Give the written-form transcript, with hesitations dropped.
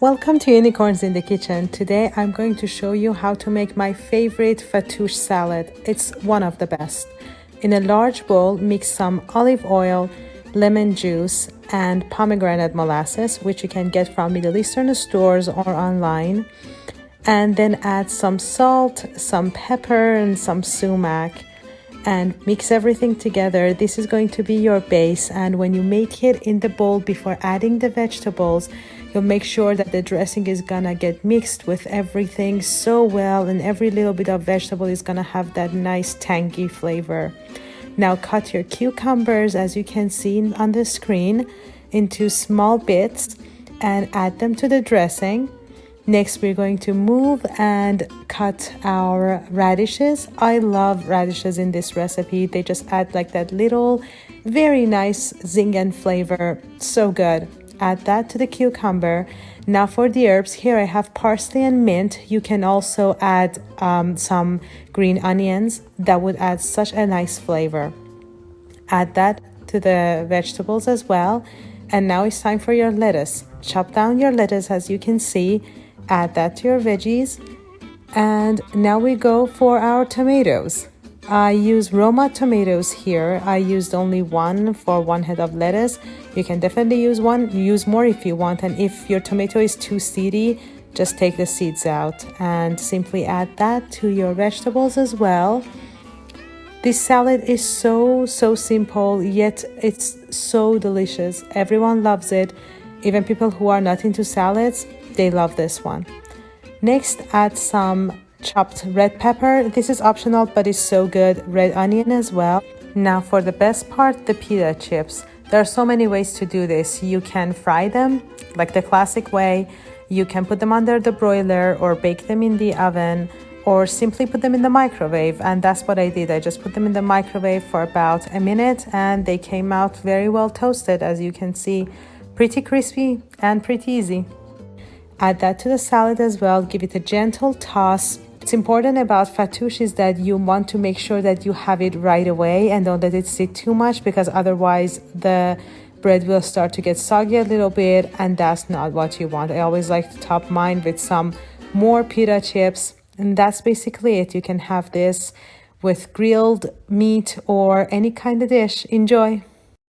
Welcome to Unicorns in the Kitchen. Today I'm going to show you how to make my favorite fattoush salad. It's one of the best. In a large bowl, mix some olive oil, lemon juice, and pomegranate molasses, which you can get from Middle Eastern stores or online. And then add some salt, some pepper, and some sumac. And mix everything together. This is going to be your base, and when you make it in the bowl before adding the vegetables, you'll make sure that the dressing is gonna get mixed with everything so well, and every little bit of vegetable is gonna have that nice tangy flavor. Now cut your cucumbers, as you can see on the screen, into small bits and add them to the dressing. Next, we're going to move and cut our radishes. I love radishes in this recipe. They just add like that little, very nice zing and flavor. So good. Add that to the cucumber. Now for the herbs, here I have parsley and mint. You can also add some green onions. That would add such a nice flavor. Add that to the vegetables as well. And now it's time for your lettuce. Chop down your lettuce, as you can see. Add that to your veggies. And now we go for our tomatoes. I use Roma tomatoes here. I used only one for one head of lettuce. You can definitely use more if you want. And if your tomato is too seedy, just take the seeds out and simply add that to your vegetables as well. This salad is so simple, yet it's so delicious. Everyone loves it. Even people who are not into salads, they love this one. Next, add some chopped red pepper. This is optional, but it's so good. Red onion as well. Now for the best part, the pita chips. There are so many ways to do this. You can fry them like the classic way. You can put them under the broiler or bake them in the oven, or simply put them in the microwave. And that's what I did. I just put them in the microwave for about a minute and they came out very well toasted, as you can see. Pretty crispy and pretty easy. Add that to the salad as well. Give it a gentle toss. What's important about fattoush is that you want to make sure that you have it right away and don't let it sit too much, because otherwise the bread will start to get soggy a little bit, and that's not what you want. I always like to top mine with some more pita chips, and that's basically it. You can have this with grilled meat or any kind of dish. Enjoy!